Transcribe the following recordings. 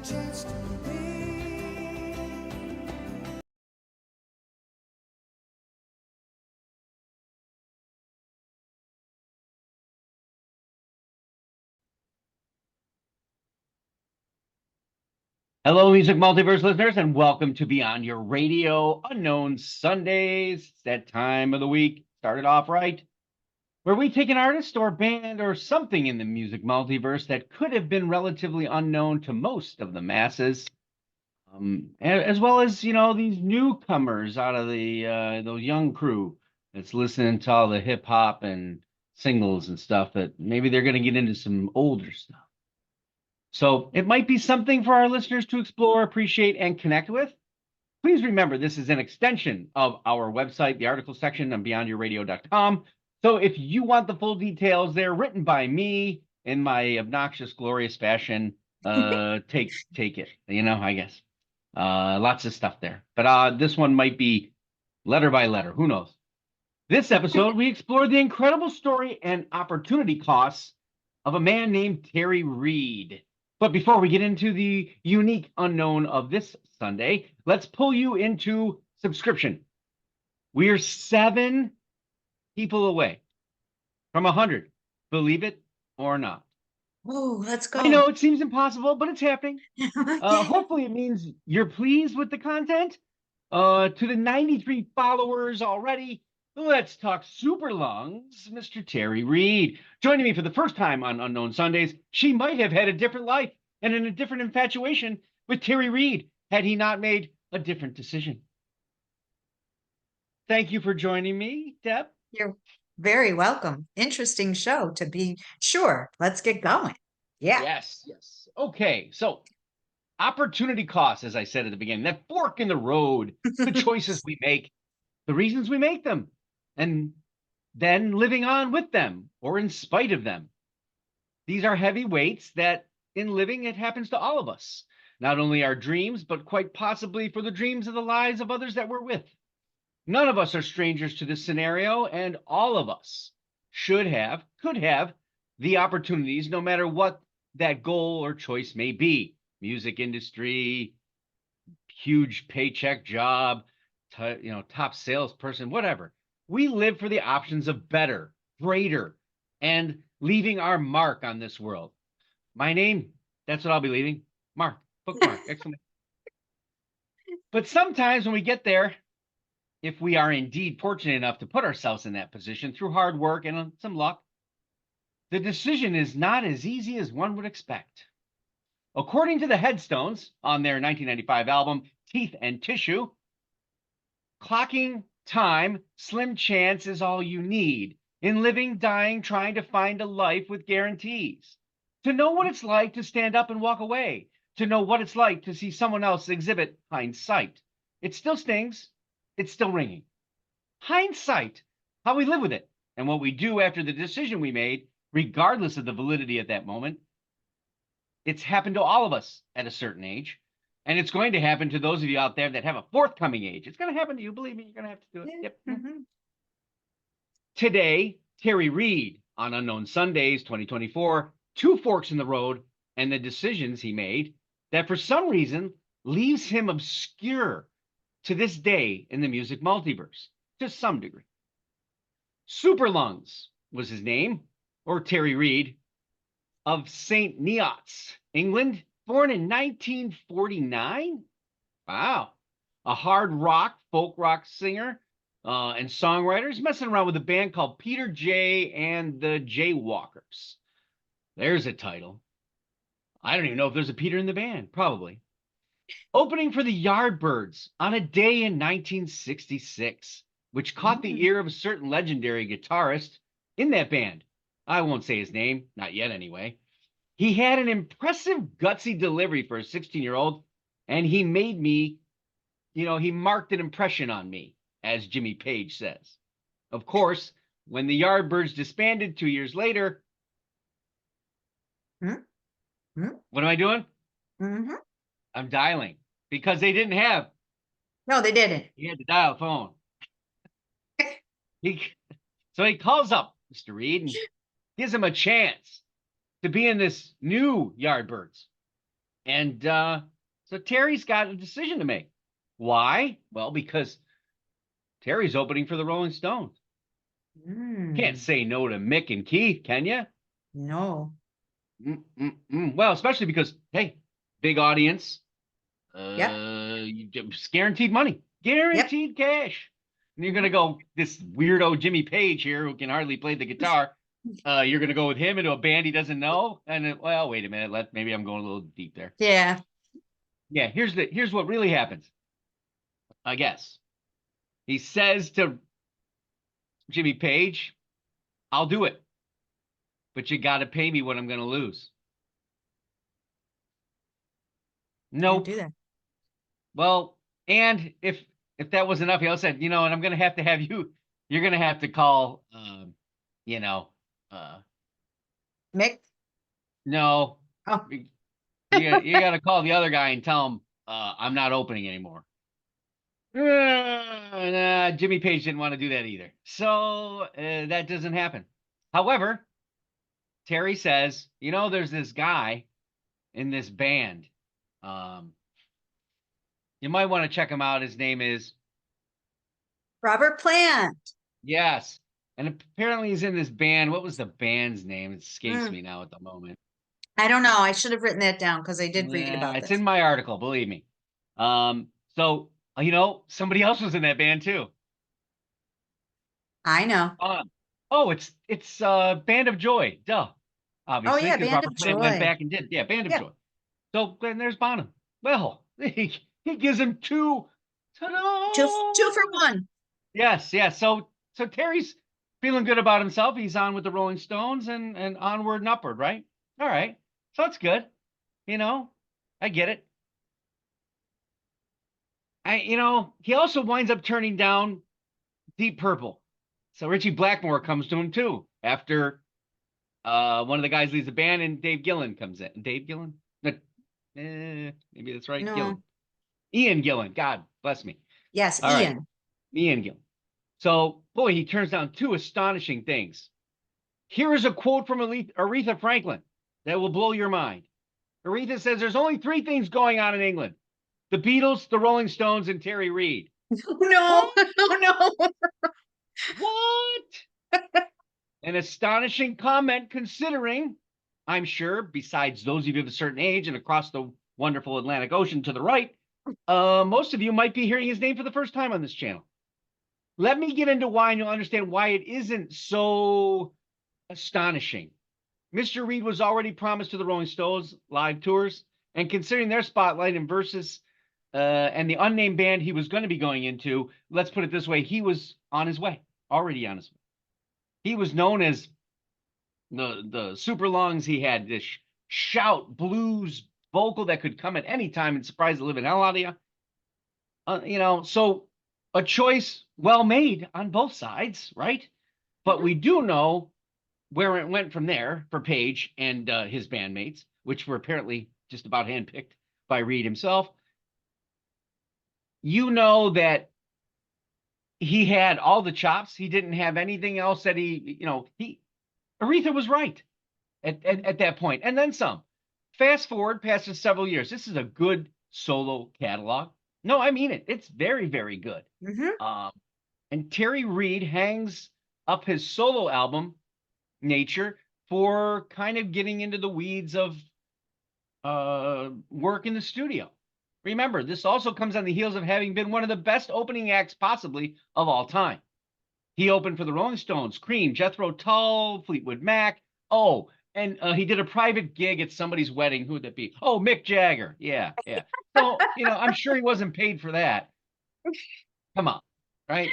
chance to be. Hello, Music Multiverse listeners, and welcome to Beyond Your Radio Unknown Sundays. It's that time of the week, started off right, where we take an artist or band or something in the music multiverse that could have been relatively unknown to most of the masses, as well as, these newcomers out of the young crew that's listening to all the hip hop and singles and stuff that maybe they're going to get into some older stuff. So it might be something for our listeners to explore, appreciate, and connect with. Please remember, this is an extension of our website, the article section on beyondyourradio.com. So if you want the full details, they're written by me in my obnoxious, glorious fashion. Take it, I guess. Lots of stuff there. But this one might be letter by letter. Who knows? This episode, we explore the incredible story and opportunity costs of a man named Terry Reid. But before we get into the unique unknown of this Sunday, let's pull you into subscription. We are 7 people away from 100, believe it or not. Oh, let's go. I know it seems impossible, but it's happening. Hopefully it means you're pleased with the content. To the 93 followers already, let's talk super lungs, Mr. Terry Reid. Joining me for the first time on Unknown Sundays, she might have had a different life and in a different infatuation with Terry Reid had he not made a different decision. Thank you for joining me, Deb. You're very welcome. Interesting show, to be sure. Let's get going. Yeah. Yes. Okay, so opportunity costs, as I said at the beginning, that fork in the road, the choices we make, the reasons we make them, and then living on with them or in spite of them. These are heavy weights that in living, it happens to all of us. Not only our dreams, but quite possibly for the dreams of the lives of others that we're with. None of us are strangers to this scenario, and all of us could have the opportunities, no matter what that goal or choice may be. Music industry, huge paycheck job, top salesperson, whatever. We live for the options of better, greater, and leaving our mark on this world. My name, that's what I'll be leaving. Mark, bookmark, excellent. But sometimes when we get there, if we are indeed fortunate enough to put ourselves in that position through hard work and some luck, the decision is not as easy as one would expect. According to the Headstones on their 1995 album, Teeth and Tissue, clocking time, slim chance is all you need. In living, dying, trying to find a life with guarantees. To know what it's like to stand up and walk away. To know what it's like to see someone else exhibit hindsight. It still stings. It's still ringing. Hindsight, how we live with it, and what we do after the decision we made, regardless of the validity at that moment. It's happened to all of us at a certain age, and it's going to happen to those of you out there that have a forthcoming age. It's going to happen to you. Believe me, you're going to have to do it. Yep. Mm-hmm. Today, Terry Reid on Unknown Sundays 2024, 2 forks in the road and the decisions he made that for some reason leaves him obscure to this day in the music multiverse, to some degree. Super Lungs was his name, or Terry Reid, of St. Neots, England, born in 1949. Wow. A hard rock, folk rock singer and songwriter. He's messing around with a band called Peter J. and the Jaywalkers. There's a title. I don't even know if there's a Peter in the band. Probably. Opening for the Yardbirds on a day in 1966, which caught the ear of a certain legendary guitarist in that band. I won't say his name, not yet anyway. He had an impressive, gutsy delivery for a 16-year-old, and he made me, he marked an impression on me, as Jimmy Page says. Of course, when the Yardbirds disbanded 2 years later, what am I doing? Mm-hmm. I'm dialing, because they didn't have. No, they didn't. He had to dial a phone. So he calls up Mr. Reid and gives him a chance to be in this new Yardbirds. And so Terry's got a decision to make. Why? Well, because Terry's opening for the Rolling Stones. Can't Mm, say no to Mick and Keith, can you? no. Well, especially because, hey, big audience, Yep. it's guaranteed money, Yep. guaranteed cash. And you're gonna go this weirdo Jimmy Page here who can hardly play the guitar. You're gonna go with him into a band he doesn't know, and well, wait a minute, maybe I'm going a little deep there. Yeah. Yeah, here's what really happens. I guess he says to Jimmy Page, "I'll do it, but you got to pay me what I'm gonna lose." Can't Nope. do that. Well, and if that was enough, he also said, and I'm gonna have you. You're gonna have to call, you know, uh, Mick? no, Oh, you got to call the other guy and tell him I'm not opening anymore. Nah, Jimmy Page didn't want to do that either, so that doesn't happen. However, Terry says, there's this guy in this band. Um, you might want to check him out. His name is Robert Plant. Yes. And apparently he's in this band. What was the band's name? It escapes Mm, me now at the moment. I don't know. I should have written that down because I did read Yeah, about it's this. in my article, believe me. So somebody else was in that band too. I know. Oh, it's Band of Joy, duh. Oh Obviously, yeah, because Band Robert of Plant went Joy. back and did, yeah, Band of Yeah. Joy. So then there's Bonham. Well, he gives him two. Two for Ta-da! one. Yes, yes. So Terry's feeling good about himself. He's on with the Rolling Stones and onward and upward, right? All right. So that's good. I get it. He also winds up turning down Deep Purple. So Richie Blackmore comes to him too after one of the guys leaves the band and Dave Gillan comes in. Dave Gillan? No, maybe that's right. Gillan. No. Ian Gillan. God bless me. Yes, All right. Ian. Ian Gillan. So, boy, he turns down two astonishing things. Here is a quote from Aretha Franklin that will blow your mind. Aretha says there's only three things going on in England: the Beatles, the Rolling Stones, and Terry Reid. No, What? no, no. What? An astonishing comment considering, I'm sure, besides those of you of a certain age and across the wonderful Atlantic Ocean to the right, most of you might be hearing his name for the first time on this channel. Let me get into why, and you'll understand why it isn't so astonishing. Mr. Reid was already promised to the Rolling Stones live tours, and considering their spotlight and Versus and the unnamed band he was going to be going into, let's put it this way, he was on his way, already on his way. He was known as the super lungs. He had this shout blues vocal that could come at any time and surprise the living hell out of you. So a choice well made on both sides, right? But we do know where it went from there for Page and his bandmates, which were apparently just about handpicked by Reid himself. You know that he had all the chops. He didn't have anything else that Aretha was right at that point, and then some. Fast forward past several years. This is a good solo catalog. No, I mean it. It's very, very good. Mm-hmm. And Terry Reid hangs up his solo album, Nature, for kind of getting into the weeds of work in the studio. Remember, this also comes on the heels of having been one of the best opening acts possibly of all time. He opened for the Rolling Stones, Cream, Jethro Tull, Fleetwood Mac. Oh, and he did a private gig at somebody's wedding. Who would that be? Oh, Mick Jagger. Yeah, yeah. So, I'm sure he wasn't paid for that. Come on, right?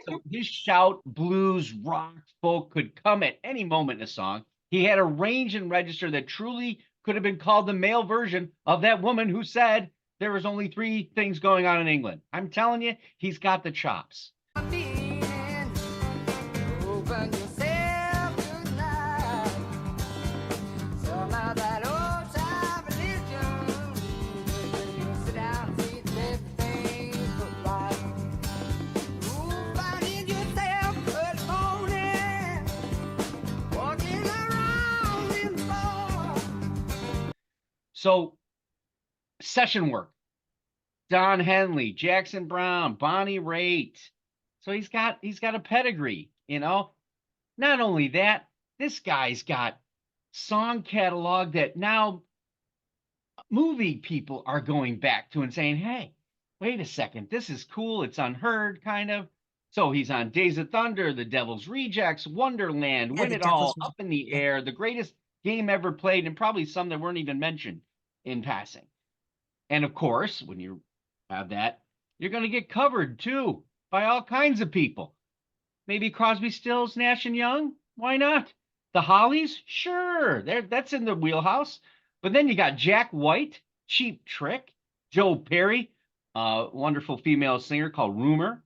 So his shout, blues, rock, folk could come at any moment in a song. He had a range and register that truly could have been called the male version of that woman who said there was only three things going on in England. I'm telling you, he's got the chops. So session work. Don Henley, Jackson Brown, Bonnie Raitt. So he's got a pedigree, you know. Not only that, this guy's got song catalog that now movie people are going back to and saying, hey, wait a second, this is cool. It's unheard, kind of. So he's on Days of Thunder, The Devil's Rejects, Wonderland, Yeah, Win the It Devil's All, Reject. Up in the Yeah. Air, the greatest game ever played, and probably some that weren't even mentioned in passing. And of course, when you have that, you're going to get covered too by all kinds of people. Maybe Crosby, Stills, Nash and Young. Why not? The Hollies, sure, that's in the wheelhouse. But then you got Jack White, Cheap Trick, Joe Perry, a wonderful female singer called Rumor,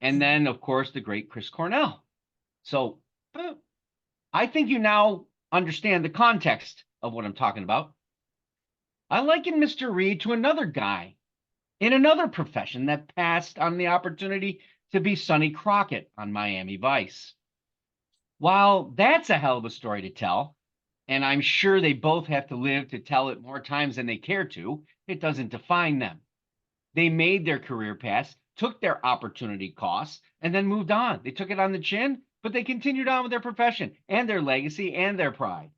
and then of course the great Chris Cornell. So I think you now understand the context of what I'm talking about. I liken Mr. Reid to another guy in another profession that passed on the opportunity to be Sonny Crockett on Miami Vice. While that's a hell of a story to tell, and I'm sure they both have to live to tell it more times than they care to, it doesn't define them. They made their career paths, took their opportunity costs, and then moved on. They took it on the chin, but they continued on with their profession and their legacy and their pride.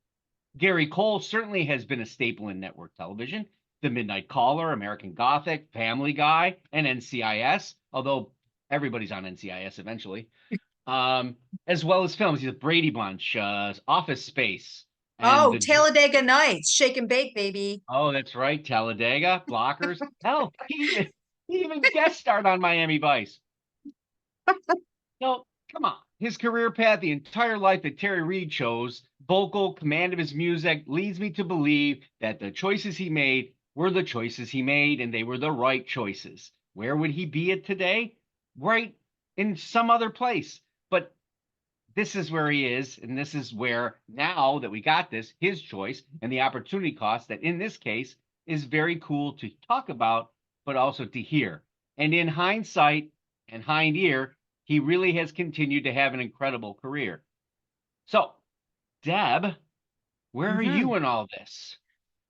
Gary Cole certainly has been a staple in network television. The Midnight Caller, American Gothic, Family Guy, and NCIS, although everybody's on NCIS eventually, as well as films. He's a Brady Bunch, Office Space, and Oh, Talladega Nights, shake and bake, baby. oh, that's right, Talladega, Blockers. Hell, he even guest starred on Miami Vice. No, come on. His career path, the entire life that Terry Reid chose, vocal, command of his music, leads me to believe that the choices he made were the choices he made, and they were the right choices. Where would he be at today? Right in some other place. But this is where he is, and this is where, now that we got this, his choice and the opportunity cost that in this case is very cool to talk about, but also to hear. And in hindsight and hind ear, he really has continued to have an incredible career. So, Deb, where are Hmm. you in all this?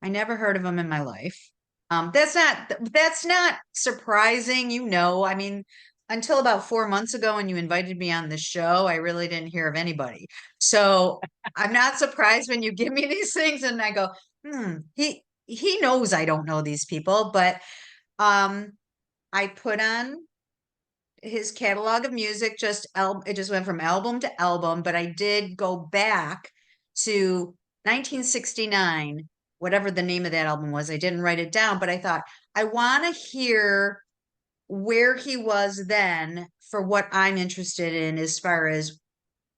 I never heard of him in my life. That's not surprising, you know. I mean, until about 4 months ago when you invited me on the show, I really didn't hear of anybody. So I'm not surprised when you give me these things and I go, he knows I don't know these people, but um I put on his catalog of music, it just went from album to album, but I did go back to 1969, whatever the name of that album was. I didn't write it down, but I thought I want to hear where he was then for what I'm interested in as far as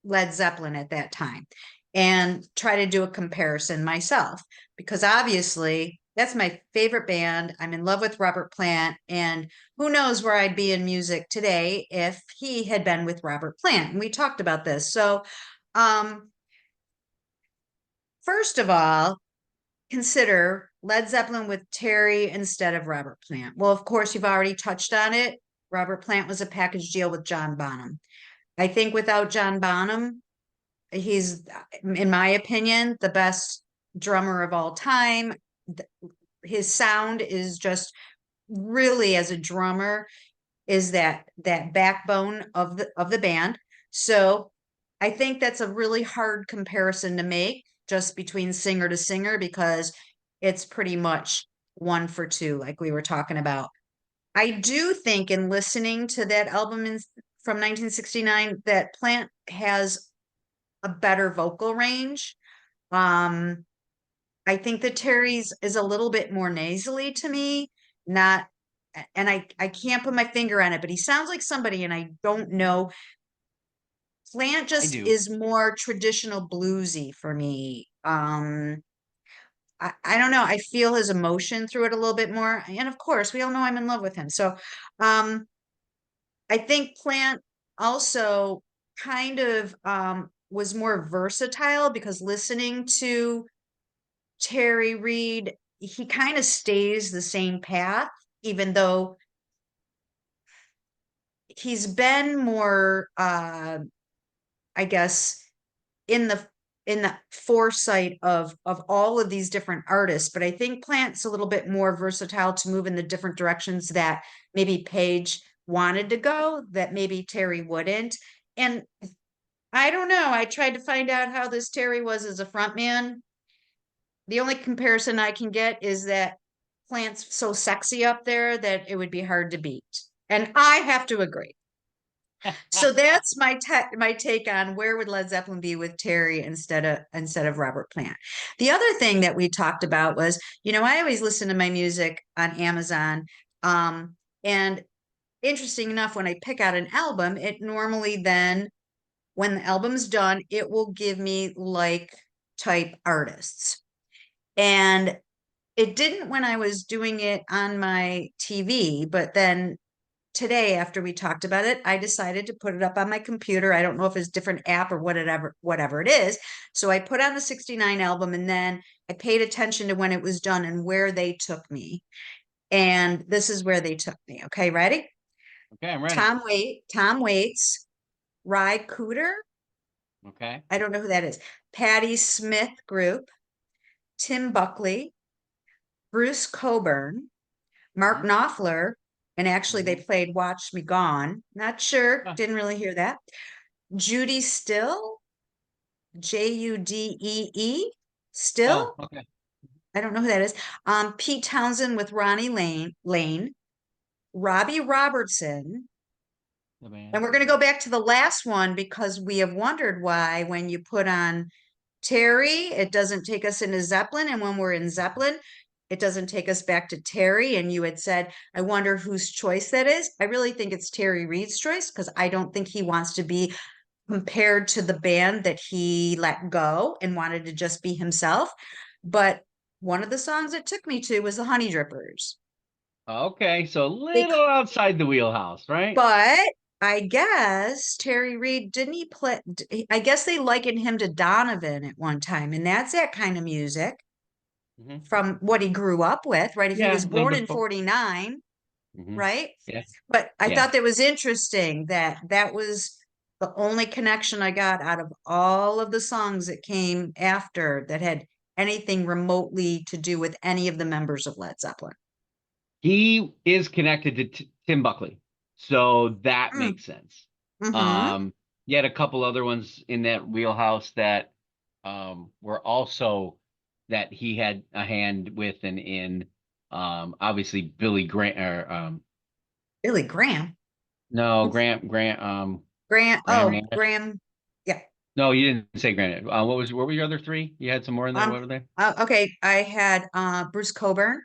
Led Zeppelin at that time, and try to do a comparison myself, because obviously that's my favorite band. I'm in love with Robert Plant, and who knows where I'd be in music today if he had been with Robert Plant. And we talked about this. So, um, first of all, consider Led Zeppelin with Terry instead of Robert Plant. Well, of course, you've already touched on it. Robert Plant was a package deal with John Bonham. I think without John Bonham, he's, in my opinion, the best drummer of all time. His sound is just really, as a drummer, is that backbone of the band. So I think that's a really hard comparison to make just between singer to singer, because it's pretty much one for two, like we were talking about. I do think in listening to that album from 1969 that Plant has a better vocal range. Um, I think that Terry's is a little bit more nasally to me, not, and I can't put my finger on it, but he sounds like somebody, and I don't know. Plant I just do. is more traditional bluesy for me. I don't know. I feel his emotion through it a little bit more. And of course, we all know I'm in love with him. So, um, I think Plant also kind of was more versatile, because listening to Terry Reid, he kind of stays the same path, even though he's been more, I guess, in the in the foresight of all of these different artists, but I think Plant's a little bit more versatile to move in the different directions that maybe Paige wanted to go, that maybe Terry wouldn't. And I don't know. I tried to find out how this Terry was as a frontman. The only comparison I can get is that Plant's so sexy up there that it would be hard to beat. And I have to agree. So that's my take on where would Led Zeppelin be with Terry instead of Robert Plant. The other thing that we talked about was, I always listen to my music on Amazon. And interesting enough, when I pick out an album, it normally then, when the album's done, it will give me like type artists. And it didn't when I was doing it on my TV, but then today, after we talked about it, I decided to put it up on my computer. I don't know if it's a different app or whatever it is. So I put on the 69 album, and then I paid attention to when it was done and where they took me. And this is where they took me. Okay, ready? Okay, I'm ready. Tom Waits, Ry Cooder. Okay. I don't know who that is. Patti Smith Group, Tim Buckley, Bruce Coburn, Mark Knopfler, and actually they played Watch Me Gone. Not sure, didn't really hear that. Judy Still, Judee, Still. Oh, okay. I don't know who that is. Pete Townsend with Ronnie Lane, Robbie Robertson. And we're going to go back to the last one because we have wondered why when you put on Terry, it doesn't take us into Zeppelin. And when we're in Zeppelin, it doesn't take us back to Terry. And you had said, I wonder whose choice that is. I really think it's Terry Reid's choice because I don't think he wants to be compared to the band that he let go and wanted to just be himself. But one of the songs it took me to was the Honey Drippers. Okay, so a little outside the wheelhouse, right? But I guess Terry Reid, didn't he play? I guess they likened him to Donovan at one time, and that's that kind of music from what he grew up with, right? If he was born in 49, right? Yeah. But I thought that was interesting that that was the only connection I got out of all of the songs that came after that had anything remotely to do with any of the members of Led Zeppelin. He is connected to Tim Buckley, so that makes sense. You had a couple other ones in that wheelhouse that were also that he had a hand with and in. Obviously Billy Graham or Billy Graham. No, Grant. Graham. Graham. Yeah. No, you didn't say Grant. What were your other three? You had some more in there. What were they? Okay, I had Bruce Coburn,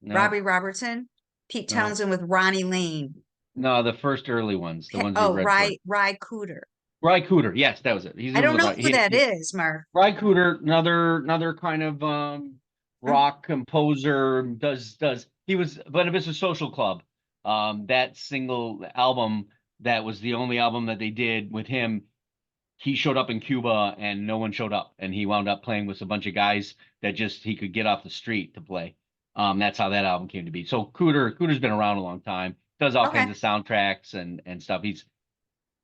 No. Robbie Robertson, Pete Townsend with Ronnie Lane. No, the first early ones, the ones you read. Ry Cooder. Ry Cooder, yes, that was it. I don't know who that is, Mark. Ry Cooder, another kind of rock composer. He was, but it was a Social Club. That single album that was the only album that they did with him. He showed up in Cuba and no one showed up, and he wound up playing with a bunch of guys that just he could get off the street to play. That's how that album came to be. So Cooder's been around a long time. Does all kinds of soundtracks and stuff.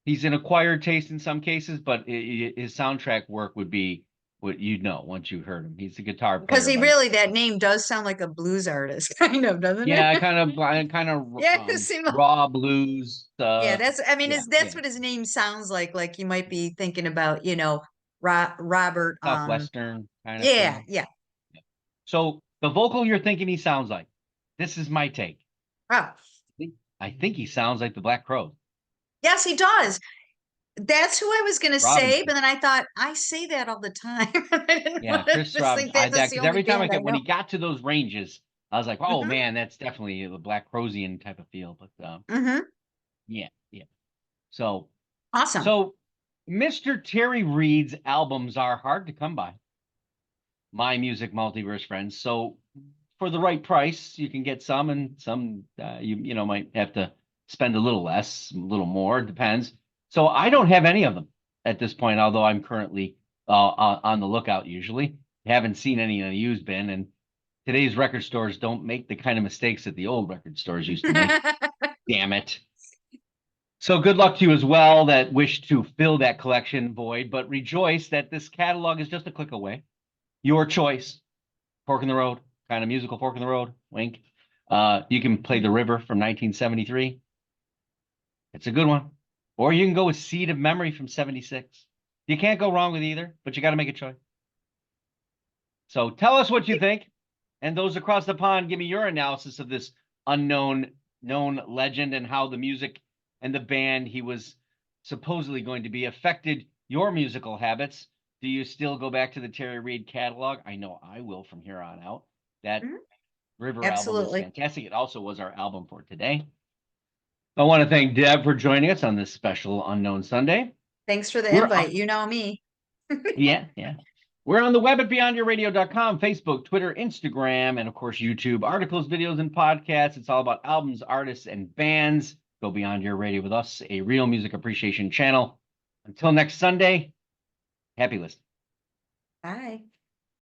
He's an acquired taste in some cases, but his soundtrack work would be what you'd know once you heard him. He's a guitar player. Because that name does sound like a blues artist, kind of, doesn't it? Yeah, kind of raw blues. That's what his name sounds like. Like you might be thinking about, Robert. Southwestern kind of thing. Yeah. So the vocal you're thinking he sounds like. This is my take. Oh. I think he sounds like the Black Crowes. Yes, he does. That's who I was going to say, but then I thought I say that all the time. Chris Robinson. Every time when he got to those ranges, I was like, "Oh man, that's definitely the Black Crowesian type of feel." But yeah. So awesome. So Mr. Terry Reid's albums are hard to come by. My Music Multiverse friends. So for the right price, you can get some, and some you might have to spend a little less, a little more. Depends. So I don't have any of them at this point, although I'm currently on the lookout usually. Haven't seen any in a used bin, and today's record stores don't make the kind of mistakes that the old record stores used to make. Damn it. So good luck to you as well that wish to fill that collection void, but rejoice that this catalog is just a click away. Your choice. Fork in the road, kind of musical fork in the road, wink. You can play The River from 1973. It's a good one. Or you can go with Seed of Memory from 76. You can't go wrong with either, but you got to make a choice. So tell us what you think. And those across the pond, give me your analysis of this known legend and how the music and the band he was supposedly going to be affected your musical habits. Do you still go back to the Terry Reid catalog? I know I will from here on out. That River album is fantastic. It also was our album for today. I want to thank Deb for joining us on this special Unknown Sunday. Thanks for the invite. You know me. Yeah. We're on the web at beyondyourradio.com, Facebook, Twitter, Instagram, and of course, YouTube, articles, videos, and podcasts. It's all about albums, artists, and bands. Go Beyond Your Radio with us, a real music appreciation channel. Until next Sunday, happy listening. Bye.